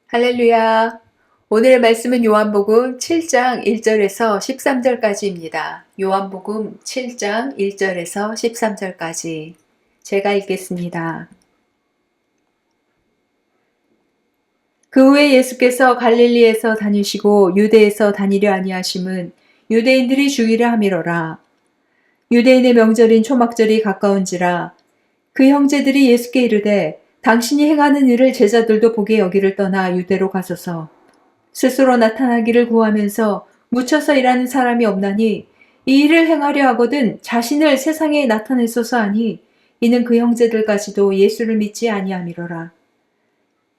할렐루야. 오늘의 말씀은 요한복음 7장 1절에서 13절까지입니다. 요한복음 7장 1절에서 13절까지. 제가 읽겠습니다. 그 후에 예수께서 갈릴리에서 다니시고 유대에서 다니려 아니하심은 유대인들이 주의를 하미러라. 유대인의 명절인 초막절이 가까운지라. 그 형제들이 예수께 이르되 당신이 행하는 일을 제자들도 보게 여기를 떠나 유대로 가소서. 스스로 나타나기를 구하면서 묻혀서 일하는 사람이 없나니 이 일을 행하려 하거든 자신을 세상에 나타내소서 하니 이는 그 형제들까지도 예수를 믿지 아니함이로라.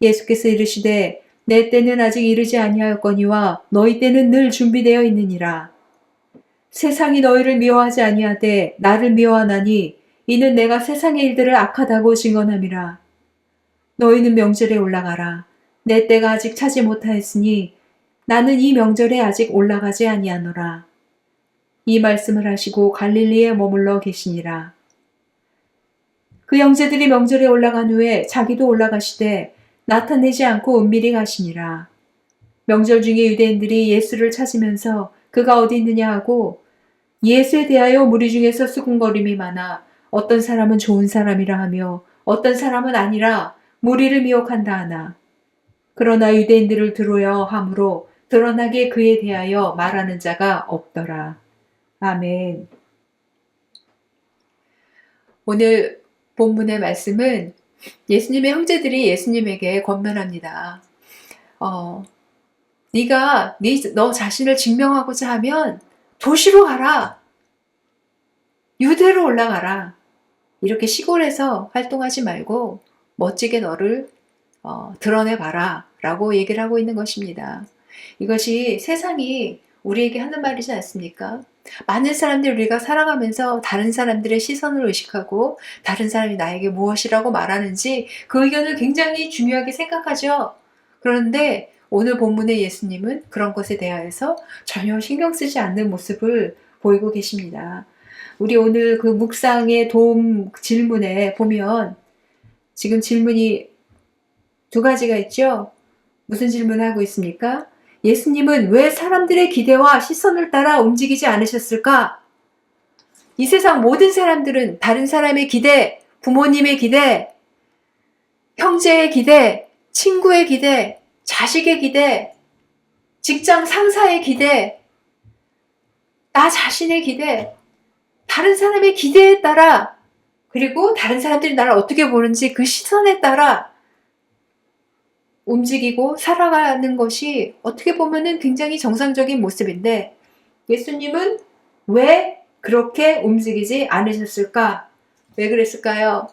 예수께서 이르시되 내 때는 아직 이르지 아니하였거니와 너희 때는 늘 준비되어 있느니라. 세상이 너희를 미워하지 아니하되 나를 미워하나니 이는 내가 세상의 일들을 악하다고 증언함이라. 너희는 명절에 올라가라. 내 때가 아직 차지 못하였으니 나는 이 명절에 아직 올라가지 아니하노라. 이 말씀을 하시고 갈릴리에 머물러 계시니라. 그 형제들이 명절에 올라간 후에 자기도 올라가시되 나타내지 않고 은밀히 가시니라. 명절 중에 유대인들이 예수를 찾으면서 그가 어디 있느냐 하고 예수에 대하여 무리 중에서 수군거림이 많아 어떤 사람은 좋은 사람이라 하며 어떤 사람은 아니라 무리를 미혹한다 하나. 그러나 유대인들을 두려워 함으로 드러나게 그에 대하여 말하는 자가 없더라. 아멘. 오늘 본문의 말씀은 예수님의 형제들이 예수님에게 권면합니다. 네가 너 자신을 증명하고자 하면 도시로 가라. 유대로 올라가라. 이렇게 시골에서 활동하지 말고 멋지게 너를 드러내봐라 라고 얘기를 하고 있는 것입니다. 이것이 세상이 우리에게 하는 말이지 않습니까? 많은 사람들 우리가 살아가면서 다른 사람들의 시선을 의식하고 다른 사람이 나에게 무엇이라고 말하는지 그 의견을 굉장히 중요하게 생각하죠. 그런데 오늘 본문의 예수님은 그런 것에 대하여서 전혀 신경 쓰지 않는 모습을 보이고 계십니다. 우리 오늘 그 묵상의 도움 질문에 보면 지금 질문이 두 가지가 있죠. 무슨 질문을 하고 있습니까? 예수님은 왜 사람들의 기대와 시선을 따라 움직이지 않으셨을까? 이 세상 모든 사람들은 다른 사람의 기대, 부모님의 기대, 형제의 기대, 친구의 기대, 자식의 기대, 직장 상사의 기대, 나 자신의 기대, 다른 사람의 기대에 따라 그리고 다른 사람들이 나를 어떻게 보는지 그 시선에 따라 움직이고 살아가는 것이 어떻게 보면은 굉장히 정상적인 모습인데 예수님은 왜 그렇게 움직이지 않으셨을까? 왜 그랬을까요?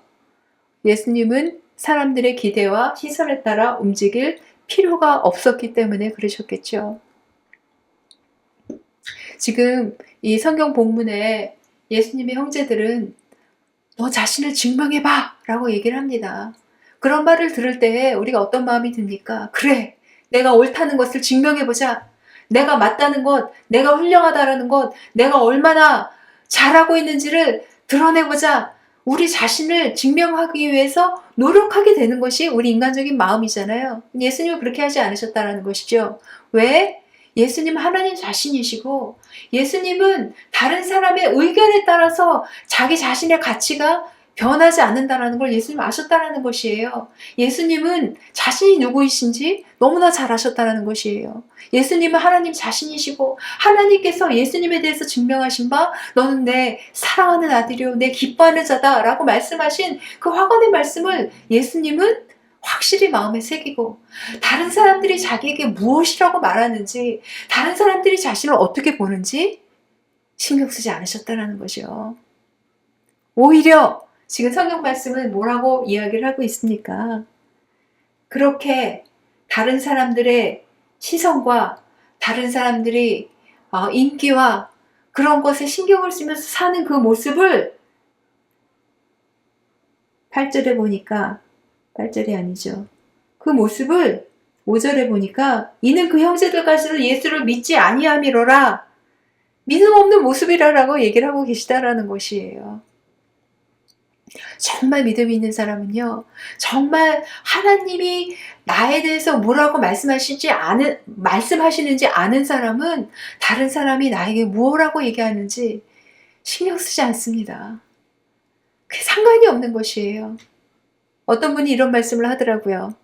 예수님은 사람들의 기대와 시선에 따라 움직일 필요가 없었기 때문에 그러셨겠죠. 지금 이 성경 본문에 예수님의 형제들은 너 자신을 증명해봐 라고 얘기를 합니다. 그런 말을 들을 때 우리가 어떤 마음이 듭니까? 그래, 내가 옳다는 것을 증명해보자. 내가 맞다는 것, 내가 훌륭하다라는 것, 내가 얼마나 잘하고 있는지를 드러내보자. 우리 자신을 증명하기 위해서 노력하게 되는 것이 우리 인간적인 마음이잖아요. 예수님은 그렇게 하지 않으셨다는 것이죠. 왜? 예수님은 하나님 자신이시고 예수님은 다른 사람의 의견에 따라서 자기 자신의 가치가 변하지 않는다는 걸 예수님 아셨다는 것이에요. 예수님은 자신이 누구이신지 너무나 잘 아셨다는 것이에요. 예수님은 하나님 자신이시고 하나님께서 예수님에 대해서 증명하신 바 너는 내 사랑하는 아들이요 내 기뻐하는 자다 라고 말씀하신 그 확언의 말씀을 예수님은 확실히 마음에 새기고 다른 사람들이 자기에게 무엇이라고 말하는지 다른 사람들이 자신을 어떻게 보는지 신경 쓰지 않으셨다는 거죠. 오히려 지금 성경 말씀은 뭐라고 이야기를 하고 있습니까? 그렇게 다른 사람들의 시선과 다른 사람들이 인기와 그런 것에 신경을 쓰면서 사는 그 모습을 8절에 보니까 8절이 아니죠. 그 모습을 5절에 보니까 이는 그 형제들까지도 예수를 믿지 아니함이로라. 믿음 없는 모습이라고 얘기를 하고 계시다라는 것이에요. 정말 믿음이 있는 사람은요, 정말 하나님이 나에 대해서 뭐라고 말씀하시는지 아는 사람은 다른 사람이 나에게 뭐라고 얘기하는지 신경 쓰지 않습니다. 그게 상관이 없는 것이에요. 어떤 분이 이런 말씀을 하더라고요.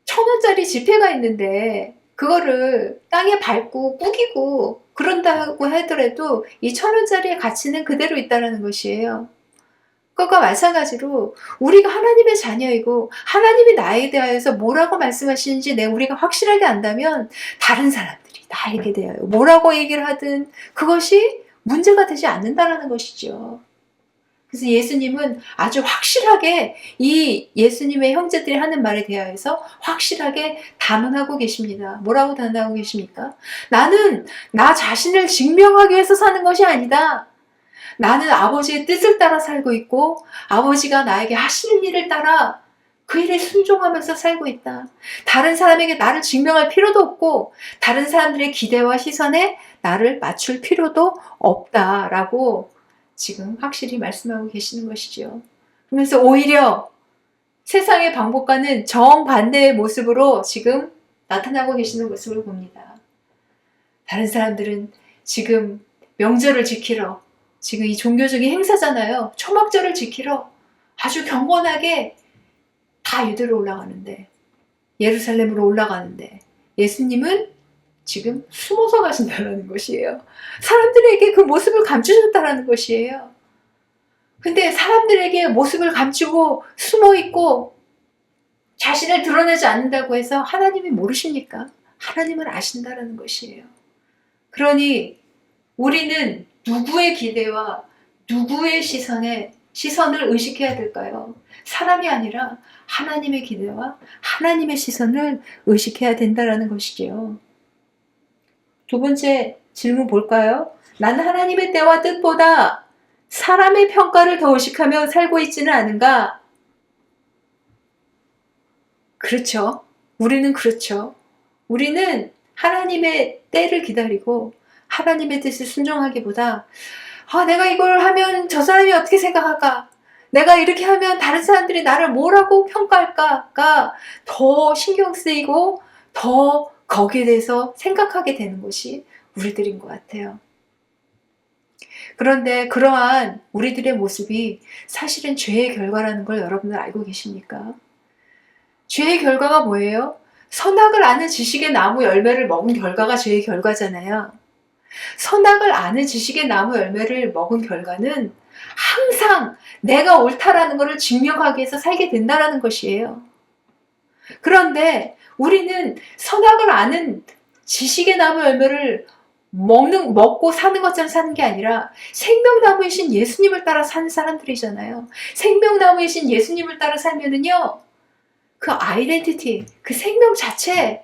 1,000원짜리 지폐가 있는데 그거를 땅에 밟고 꾸기고 그런다고 하더라도 이 1,000원짜리의 가치는 그대로 있다는 것이에요. 그것과 마찬가지로 우리가 하나님의 자녀이고 하나님이 나에 대하여서 뭐라고 말씀하시는지 우리가 확실하게 안다면 다른 사람들이 나에게 대하여 뭐라고 얘기를 하든 그것이 문제가 되지 않는다는 것이죠. 그래서 예수님은 아주 확실하게 이 예수님의 형제들이 하는 말에 대하여서 확실하게 단언하고 계십니다. 뭐라고 단언하고 계십니까? 나는 나 자신을 증명하기 위해서 사는 것이 아니다. 나는 아버지의 뜻을 따라 살고 있고 아버지가 나에게 하시는 일을 따라 그 일에 순종하면서 살고 있다. 다른 사람에게 나를 증명할 필요도 없고 다른 사람들의 기대와 시선에 나를 맞출 필요도 없다라고 지금 확실히 말씀하고 계시는 것이죠. 그러면서 오히려 세상의 방법과는 정반대의 모습으로 지금 나타나고 계시는 모습을 봅니다. 다른 사람들은 지금 명절을 지키러, 지금 이 종교적인 행사잖아요. 초막절을 지키러 아주 경건하게 다 유대로 올라가는데, 예루살렘으로 올라가는데 예수님은 지금 숨어서 가신다는 것이에요. 사람들에게 그 모습을 감추셨다는 것이에요. 근데 사람들에게 모습을 감추고 숨어 있고 자신을 드러내지 않는다고 해서 하나님이 모르십니까? 하나님은 아신다는 것이에요. 그러니 우리는 누구의 기대와 누구의 시선을 의식해야 될까요? 사람이 아니라 하나님의 기대와 하나님의 시선을 의식해야 된다는 것이지요. 두 번째 질문 볼까요? 나는 하나님의 때와 뜻보다 사람의 평가를 더 의식하며 살고 있지는 않은가? 그렇죠. 우리는 그렇죠. 우리는 하나님의 때를 기다리고 하나님의 뜻을 순종하기보다 내가 이걸 하면 저 사람이 어떻게 생각할까? 내가 이렇게 하면 다른 사람들이 나를 뭐라고 평가할까가 더 신경 쓰이고 더 거기에 대해서 생각하게 되는 것이 우리들인 것 같아요. 그런데 그러한 우리들의 모습이 사실은 죄의 결과라는 걸 여러분들 알고 계십니까? 죄의 결과가 뭐예요? 선악을 아는 지식의 나무 열매를 먹은 결과가 죄의 결과잖아요. 선악을 아는 지식의 나무 열매를 먹은 결과는 항상 내가 옳다라는 것을 증명하기 위해서 살게 된다는 것이에요. 그런데 우리는 선악을 아는 지식의 나무 열매를 먹고 사는 것처럼 사는 게 아니라 생명나무이신 예수님을 따라 사는 사람들이잖아요. 생명나무이신 예수님을 따라 살면은요, 그 아이덴티티, 그 생명 자체,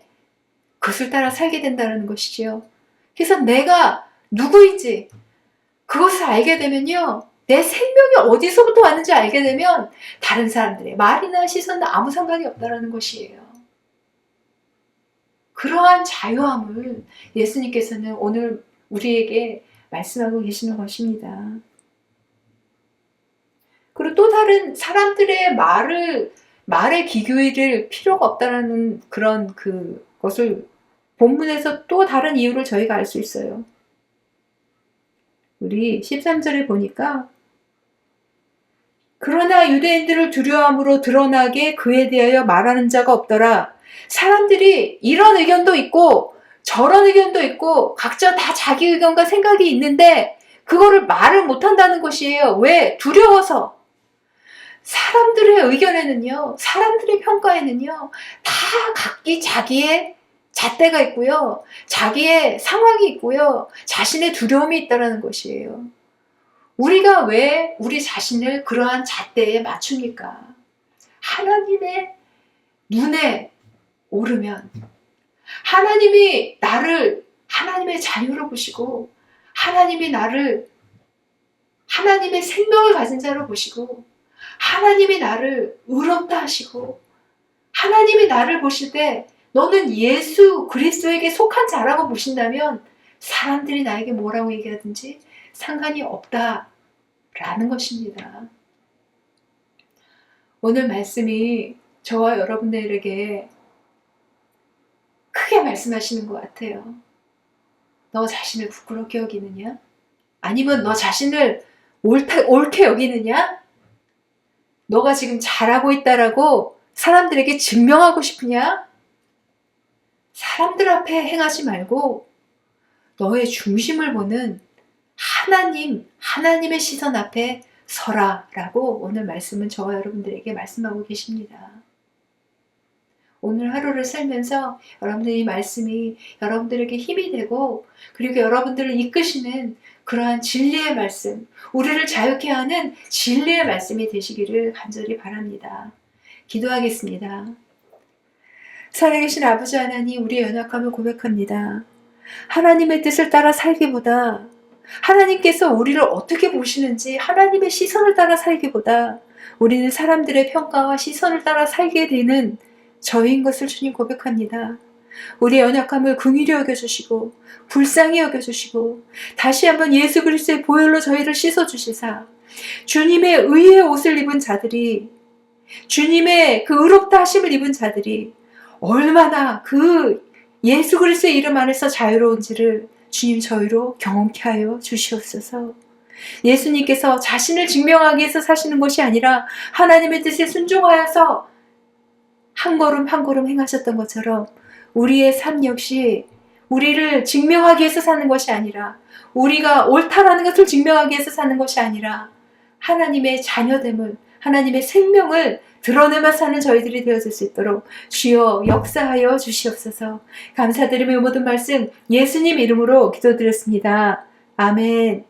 그것을 따라 살게 된다는 것이지요. 그래서 내가 누구인지 그것을 알게 되면요, 내 생명이 어디서부터 왔는지 알게 되면 다른 사람들의 말이나 시선은 아무 상관이 없다는 것이에요. 그러한 자유함을 예수님께서는 오늘 우리에게 말씀하고 계시는 것입니다. 그리고 또 다른 사람들의 말에 귀 기울일 필요가 없다는 그런 그것을 본문에서 또 다른 이유를 저희가 알 수 있어요. 우리 13절에 보니까 그러나 유대인들을 두려워함으로 드러나게 그에 대하여 말하는 자가 없더라. 사람들이 이런 의견도 있고 저런 의견도 있고 각자 다 자기 의견과 생각이 있는데 그거를 말을 못한다는 것이에요. 왜? 두려워서. 사람들의 의견에는요, 사람들의 평가에는요, 다 각기 자기의 잣대가 있고요, 자기의 상황이 있고요, 자신의 두려움이 있다는 것이에요. 우리가 왜 우리 자신을 그러한 잣대에 맞춥니까? 하나님의 눈에 오르면 하나님이 나를 하나님의 자녀로 보시고 하나님이 나를 하나님의 생명을 가진 자로 보시고 하나님이 나를 의롭다 하시고 하나님이 나를 보실 때 너는 예수 그리스도에게 속한 자라고 보신다면 사람들이 나에게 뭐라고 얘기하든지 상관이 없다. 라는 것입니다. 오늘 말씀이 저와 여러분들에게 크게 말씀하시는 것 같아요. 너 자신을 부끄럽게 여기느냐? 아니면 너 자신을 옳게 여기느냐? 너가 지금 잘하고 있다라고 사람들에게 증명하고 싶으냐? 사람들 앞에 행하지 말고 너의 중심을 보는 하나님의 시선 앞에 서라 라고 오늘 말씀은 저와 여러분들에게 말씀하고 계십니다. 오늘 하루를 살면서 여러분들 이 말씀이 여러분들에게 힘이 되고 그리고 여러분들을 이끄시는 그러한 진리의 말씀, 우리를 자유케 하는 진리의 말씀이 되시기를 간절히 바랍니다. 기도하겠습니다. 살아계신 아버지 하나님, 우리의 연약함을 고백합니다. 하나님의 뜻을 따라 살기보다 하나님께서 우리를 어떻게 보시는지 하나님의 시선을 따라 살기보다 우리는 사람들의 평가와 시선을 따라 살게 되는 저희인 것을 주님 고백합니다. 우리의 연약함을 긍휼히 여겨주시고 불쌍히 여겨주시고 다시 한번 예수 그리스도의 보혈로 저희를 씻어주시사 주님의 의의 옷을 입은 자들이, 주님의 그 의롭다 하심을 입은 자들이 얼마나 그 예수 그리스도의 이름 안에서 자유로운지를 주님 저희로 경험케 하여 주시옵소서. 예수님께서 자신을 증명하기 위해서 사시는 것이 아니라 하나님의 뜻에 순종하여서 한 걸음 한 걸음 행하셨던 것처럼 우리의 삶 역시 우리를 증명하기 위해서 사는 것이 아니라, 우리가 옳다라는 것을 증명하기 위해서 사는 것이 아니라 하나님의 자녀됨을, 하나님의 생명을 드러내며 사는 저희들이 되어질 수 있도록 주여 역사하여 주시옵소서. 감사드리며 모든 말씀 예수님 이름으로 기도드렸습니다. 아멘.